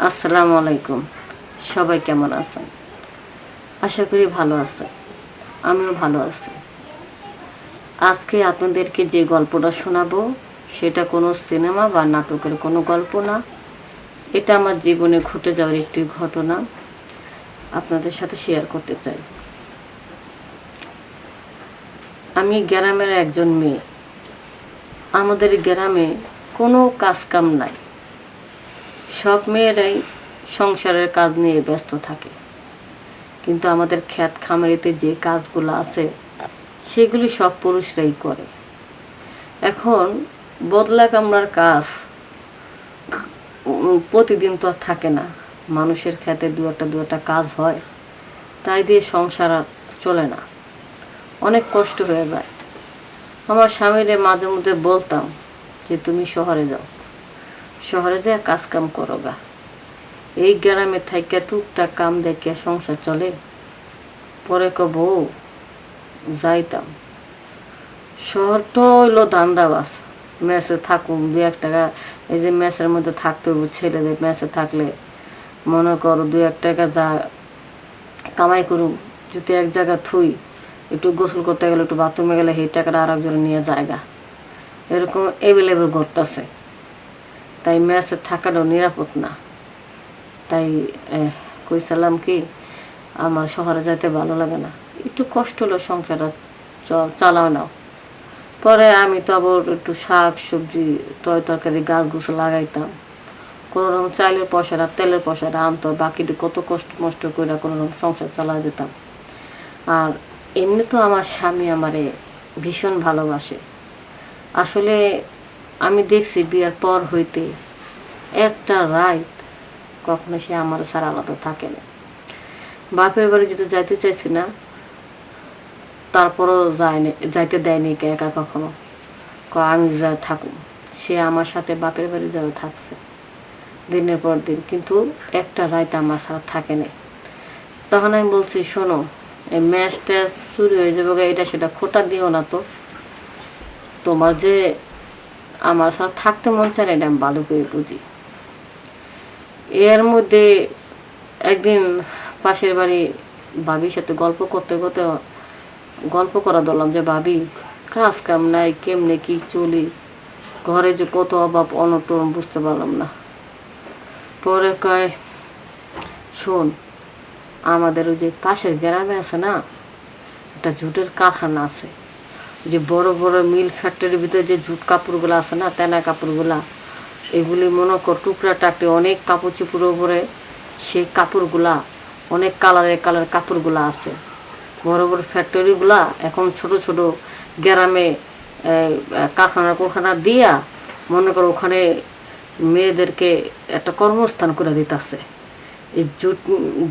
আসসালামু আলাইকুম। সবাই কেমন আছেন? আশা করি ভালো আছেন। আমিও ভালো আছি। আজকে আপনাদেরকে যে গল্পটা শোনাবো সেটা কোনো সিনেমা বা নাটকের কোনো গল্প না। এটা আমার জীবনে ঘটে যাওয়ার একটি ঘটনা আপনাদের সাথে শেয়ার করতে চাই। আমি গ্রামের একজন মেয়ে। আমাদের গ্রামে কোনো কাজকাম নাই। সব মেয়েরাই সংসারের কাজ নিয়ে ব্যস্ত থাকে, কিন্তু আমাদের ক্ষেত খামারিতে যে কাজগুলো আছে সেগুলি সব পুরুষরাই করে। এখন বদলা কামড়ার কাজ প্রতিদিন তো আর থাকে না। মানুষের ক্ষেতে দু একটা কাজ হয়, তাই দিয়ে সংসার আর চলে না, অনেক কষ্ট হয়ে যায়। আমার স্বামীরে মাঝে মধ্যে বলতাম যে তুমি শহরে যাও, শহরে যেয়ে কাজ কাম করো গা, এই গ্রামে থাইকা টুকটাক কাম দেখে সংসার চলে। পরে বউ যাইতাম। শহর তো হইলো ধান্দাবাজ, মেসে থাকুন দু এক টাকা, এই যে মেসের মধ্যে থাকতে হইব, ছেলেদের মেসে থাকলে মনে করো দু এক টাকা যা কামাই করুম, যদি এক জায়গা থুই, একটু গোসল করতে গেলে একটু বাথরুমে গেলে সেই টাকাটা আর একজনে নিয়ে জায়গা, এরকম অ্যাভেলেবেল করতেছে। তাই মেসে থাকাটাও নিরাপদ না। তাই কইসালাম কি আমার শহরে যাইতে ভালো লাগে না, একটু কষ্ট হলো সংসারটা চালাও নাও। পরে আমি তো আবার একটু শাক সবজি তরকারি গাছ গুছ লাগাইতাম। কোনো রকম চাইলের পয়সাটা তেলের পয়সাটা আনতো, বাকিটা কত কষ্ট মষ্ট করে কোনো রকম সংসার চালা যেতাম। আর এমনি তো আমার স্বামী আমারে ভীষণ ভালোবাসে। আসলে আমি দেখছি বিয়ের পর হইতে একটা রাত কখনো সে আমার ছাড়া আলাদা থাকে না। বাপের বাড়ি যেতে যাইতে চাইছি না, তারপরও যাইতে দেয়নি একা কখনো। আমি যা থাকুম, সে আমার সাথে বাপের বাড়ি যাও থাকছে দিনের পর দিন, কিন্তু একটা রাত আমার ছাড়া থাকে না। তখন আমি বলছি শোনো, এই ম্যাচ ট্যাচ চুরি হয়ে যাবে, এটা সেটা খোটা দিও না তো। তোমার যে আমার সাথে থাকতে মন চায় না, এটা আমি ভালো করে বুঝি। এর মধ্যে একদিন পাশের বাড়ি ভাবির সাথে গল্প করতে করতে গল্প করা ধরলাম যে ভাবি কাজ কাম নাই, কেমনে কি চলি, ঘরে যে কত অভাব অনটন বুঝতে পারলাম না। পরে কয় শোন, আমাদের ওই যে পাশের গ্রামে আছে না একটা জুটের কারখানা আছে, যে বড় বড় মিল ফ্যাক্টরির ভিতরে যে জুট কাপড়গুলো আছে না, তেনা কাপড়গুলা, এগুলি মনে কর টুকরা টাকরি অনেক কাপড় চুপড়ের উপরে, সেই কাপড়গুলা অনেক কালারের কাপড়গুলা আছে। বড় বড় ফ্যাক্টরিগুলা এখন ছোট ছোট গ্রামে কারখানা দিয়া মনে করো ওখানে মেয়েদেরকে একটা কর্মস্থান করে দিতেছে, এই জুট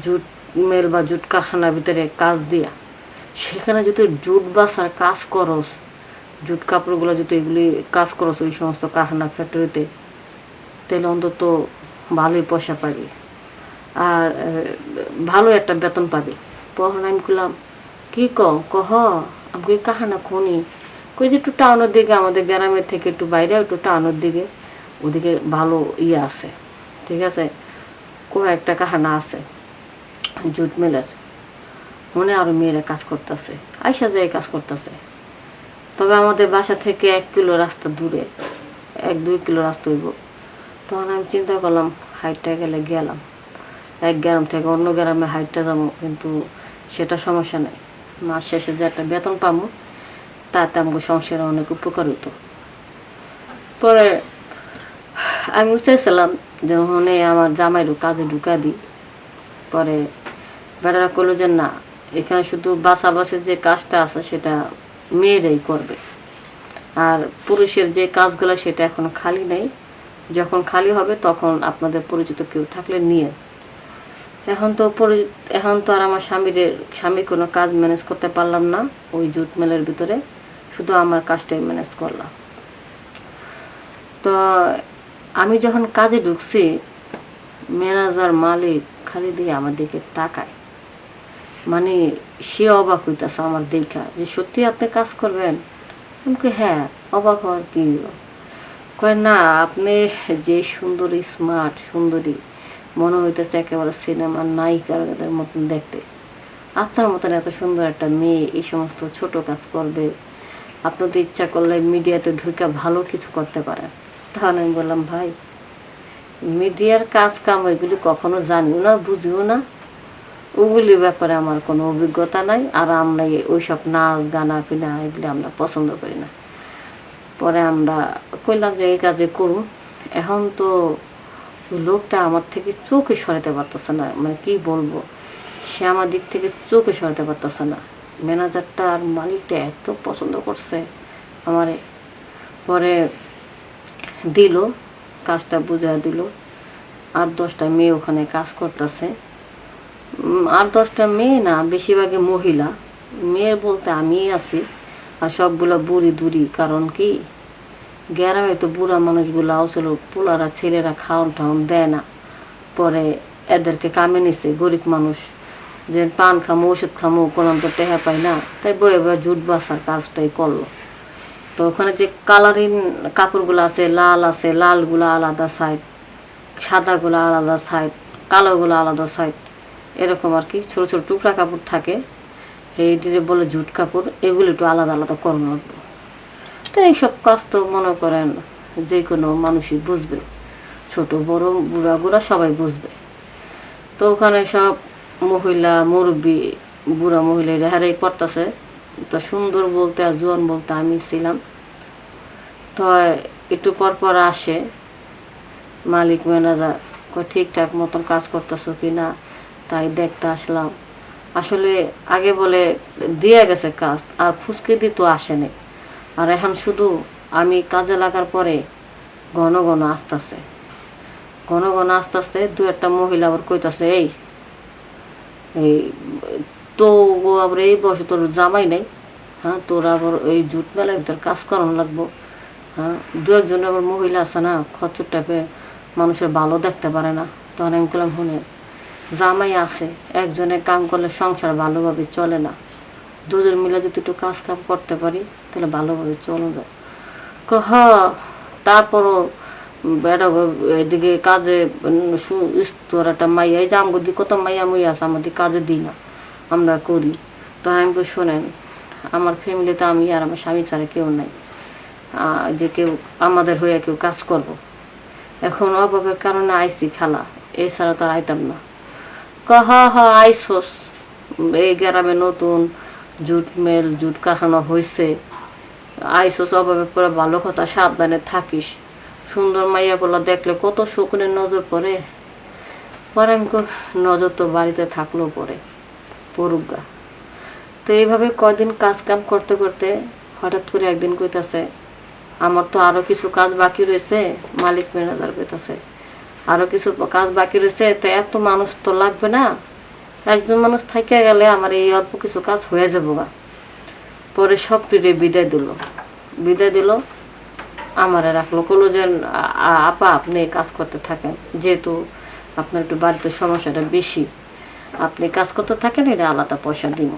জুট মেল বা জুট কারখানার ভিতরে কাজ দিয়া। সেখানে যদি জুট বাসার কাজ করস, জুট কাপড়গুলো যদি এগুলি কাজ করস ওই সমস্ত কারখানা ফ্যাক্টরিতে, তাহলে অন্তত ভালোই পয়সা পাবি আর ভালো একটা বেতন পাবি। তখন আমি করলাম কি কহ আমাকে কাহানা খনি, কই যে একটু টাউনের দিকে, আমাদের গ্রামের থেকে একটু বাইরে একটু টাউনের দিকে, ওদিকে ভালো ইয়ে আছে, ঠিক আছে, একটা কাহানা আছে জুট মিলের, মনে আরো মেয়েরা কাজ করতেছে, আইসা যায় কাজ করতেছে। তবে আমাদের বাসা থেকে 1 কিলো রাস্তা দূরে, 1-2 কিলো রাস্তা হইব। তখন আমি চিন্তা করলাম হাইটটা গেলাম, এক গ্রাম থেকে অন্য গ্রামে হাইটটা যাবো, কিন্তু সেটা সমস্যা নেই, মাস শেষে যে একটা বেতন পাবো তাতে আমাকে সংসারে অনেক উপকার হতো। পরে আমি চাইছিলাম যে আমার জামাইরও কাজে ঢুকা দিই। পরে বেটারা করলো যে না, এখানে শুধু বাছাবাছির যে কাজটা আছে সেটা মেয়েরাই করবে, আর পুরুষের যে কাজগুলো সেটা এখন খালি নেই, যখন খালি হবে তখন আপনাদের পরিচিত কেউ থাকলে নিয়ে। এখন তো আর আমার স্বামীর কোনো কাজ ম্যানেজ করতে পারলাম না ওই জুট মেলের ভিতরে, শুধু আমার কাজটাই ম্যানেজ করলাম। তো আমি যখন কাজে ঢুকছি, ম্যানেজার মালিক খালি দিয়ে আমার দিকে তাকায়, মানে সে অবাক হইতেছে আমার দেখা যে সত্যি আপনি কাজ করবেন। আমাকে হ্যাঁ, অবাক হওয়ার কি, কয় না আপনি যে সুন্দরী স্মার্ট সুন্দরী, মনে হইতেছে একেবারে সিনেমার নায়িকাদের মতন দেখতে। আপনার মতন এত সুন্দর একটা মেয়ে এই সমস্ত ছোট কাজ করবে, আপনি তো ইচ্ছা করলে মিডিয়াতে ঢুকে ভালো কিছু করতে পারেন। তখন আমি বললাম, ভাই মিডিয়ার কাজ কাম এগুলি কখনো জানিও না, বুঝিও না, ওগুলির ব্যাপারে আমার কোনো অভিজ্ঞতা নাই। আর আমরা ওইসব নাচ গানা পিনা এগুলি আমরা পছন্দ করি না। পরে আমরা কইলাম যে এই কাজে করুন। এখন তো ওই লোকটা আমার থেকে চোখে সরাতে পারতেছে না, মানে কি বলবো, সে আমার দিক থেকে চোখে সরাতে পারতেছে না। ম্যানেজারটা আর মালিকটা এত পছন্দ করছে আমারে। পরে দিল, কাজটা বুঝা দিল। 8-10টা মেয়ে ওখানে কাজ করতেছে। 8-10টা মেয়ে না, বেশিরভাগই মহিলা। মেয়ে বলতে আমি আছি, আর সবগুলো বুড়ি দুড়ি। কারণ কি, গ্রামে তো বুড়া মানুষগুলো আসলে পোলারা ছেলেরা খাওয়ান টাউন দেয় না। পরে এদেরকে কামে নিছে গরিব মানুষ, যে পান খামো ওষুধ খামো কোনো তো টেহা পাই না, তাই বয়ে বয়ে জুট বাসার কাজটাই করলো। তো ওখানে যে কালারিং কাপড়গুলো আছে, লাল আছে, লালগুলো আলাদা সাইড, সাদাগুলো আলাদা সাইড, কালোগুলো আলাদা সাইড, এরকম আর কি। ছোটো ছোটো টুকরা কাপড় থাকে, এইটিরে বলে জুট কাপড়, এগুলো একটু আলাদা আলাদা করানো লাগবে। তো এইসব কাজ তো মনে করেন যে কোনো মানুষই বুঝবে, ছোট বড় বুড়া বুড়া সবাই বুঝবে। তো ওখানে সব মহিলা মুরব্বী বুড়া মহিলা হারাই করতেছে। তো সুন্দর বলতে আর জোয়ান বলতে আমি ছিলাম। তো একটু পর পর আসে মালিক ম্যানেজার, ঠিকঠাক মতন কাজ করতেছো কি না তাই দেখতে আসলাম। আসলে আগে বলে দিয়ে গেছে কাজ, আর ফুসকে দিত আসেনি। আর এখন শুধু আমি কাজে লাগার পরে ঘন ঘন আসতেছে, ঘন ঘন আসতেছে। 2-একটা মহিলা আবার কইতাছে, এই এই তো আবার এই বয়সে তোর জামাই নাই, হ্যাঁ তোর আবার এই জুট মেলার ভিতর কাজ করানো লাগবো। হ্যাঁ 2-একজন আবার মহিলা আছে না, খচ্চর টাইপের, মানুষের ভালো দেখতে পারে না। তখন আমি বললাম, শুনে জামাই আছে, একজনে কাম করলে সংসার ভালোভাবে চলে না, দুজন মিলে যদি একটু কাজ কাম করতে পারি তাহলে ভালোভাবে চলে যায়। হ, তারপরও বেটা এদিকে কাজে তোর একটা মাইয়া, এই যে আমগো দিকে কত মাইয়া মুইয়া আছে, আমাদের কাজে দিই না, আমরা করি। তখন আমি শোনেন, আমার ফ্যামিলিতে আমি আর আমার স্বামী ছাড়া কেউ নাই যে কেউ আমাদের হয়ে কেউ কাজ করব। এখন অভাবের কারণে আইসি খালা, এছাড়া তো আর আইতাম না। হ আইসোস, এই গ্রামে নতুন জুট মেল জুট কারখানা হয়েছে, আইসোস অভাবে পরে ভালো কথা, সাবধানে থাকিস। সুন্দর মাইয়া বলা দেখলে কত শকুনের নজর পড়ে। পরে আমি নজর তো বাড়িতে থাকলেও পরে পড়ুগা। তো এইভাবে কয়দিন কাজ কাম করতে করতে হঠাৎ করে একদিন কইতাছে, আমার তো আরো কিছু কাজ বাকি রয়েছে। মালিক ম্যানেজার কইতাছে, আরো কিছু কাজ বাকি রয়েছে, তো এত মানুষ তো লাগবে না, একজন মানুষ থাইকে গেলে আমার এই অল্প কিছু কাজ হয়ে যাবো গা। পরে সবটিরে বিদায় দিল, আমারে রাখলো, কলো যে আপা আপনি কাজ করতে থাকেন, যেহেতু আপনার একটু বাড়িতে সমস্যাটা বেশি, আপনি কাজ করতে থাকেন, এটা আলাদা পয়সা দিব।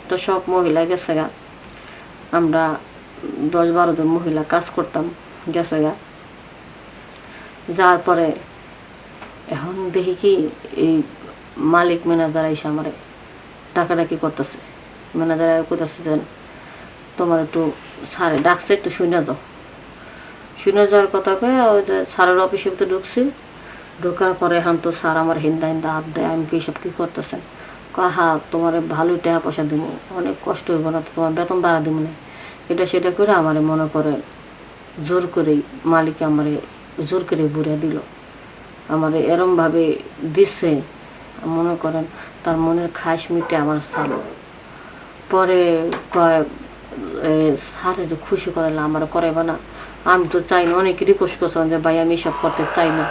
তো সব মহিলা গেছে গা, আমরা 10-12 জন মহিলা কাজ করতাম, গেছে গা। যার পরে এখন দেখি কি, এই মালিক ম্যানেজার এসে আমারে ডাকাডাকি করতেছে। ম্যানেজার করতেছে যে তোমার একটু স্যারে ডাকছে, একটু শুনে যাও। শুনে যাওয়ার কথা কয়ে ওই যে স্যারের অফিসে তো ঢুকছি। ঢোকার পরে এখন তো স্যার আমার হিন্দা হাত দেয়, আমি কি সব কী করতেছেন? হা তোমার ভালোই টাকা পয়সা দিব, অনেক কষ্ট হইব না, তোমার বেতন বাড়া দিব না, এটা সেটা করে আমারে মনে করে জোর করেই মালিকে আমারে জোর করে বুড়ে দিল। আমারে এরমভাবে দিচ্ছে, মনে করেন তার মনের খাস মিটে আমার সালো। পরে কয় স্যারের খুশি করালে আমার করাইবা না। আমি তো চাই না, অনেক রিকোয়েস্ট করছিলাম যে ভাই আমি এসব করতে চাই না।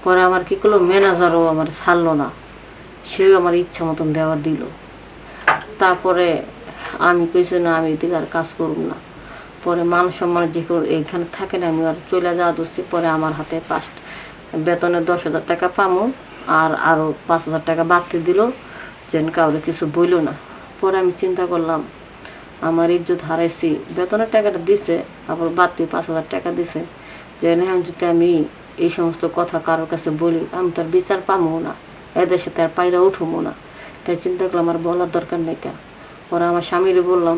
পরে আমার কী করলো, ম্যানেজারও আমার ছাড়লো না, সেও আমার ইচ্ছা মতন দেওয়া দিল। তারপরে আমি কইছি না, আমি এদিকে আর কাজ করব না। পরে মান সম্মান যে এইখানে থাকে না, আমি আর চলে যাওয়া দোষী। পরে আমার হাতে বেতনে 10,000 টাকা পামো, আর আরও 5,000 টাকা বাড়তি দিল, যেন কাউরে কিছু বইল না। পরে আমি চিন্তা করলাম, আমার ইজ্জত হারাইছি, বেতনের টাকাটা দিছে, আবার বাড়তি 5,000 টাকা দিছে, যে এখন যদি আমি এই সমস্ত কথা কারোর কাছে বলি, আমি তার বিচার পামো না, এদের সাথে আর পায়রা উঠবো না। তাই চিন্তা করলাম আর বলার দরকার নেই কেন। পরে আমার স্বামীরে বললাম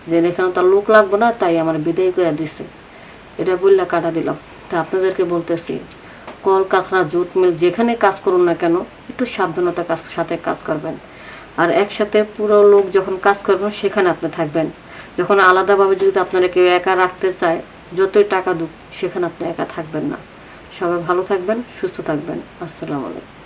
যে এখানে তার লোক লাগবে না, তাই আমার বিদায় করে দিছে। এটা বললে কাটা দিলাম। তা আপনাদেরকে বলতেছি, কলকারখানা, জুট মিল যেখানে কাজ করুন না কেন, একটু সাবধানতার সাথে কাজ করবেন। আর একসাথে পুরো লোক যখন কাজ করবেন সেখানে আপনি থাকবেন। যখন আলাদাভাবে যদি আপনারা কেউ একা রাখতে চায়, যতই টাকা দুক, সেখানে আপনি একা থাকবেন না। সবাই ভালো থাকবেন, সুস্থ থাকবেন। আসসালামু আলাইকুম।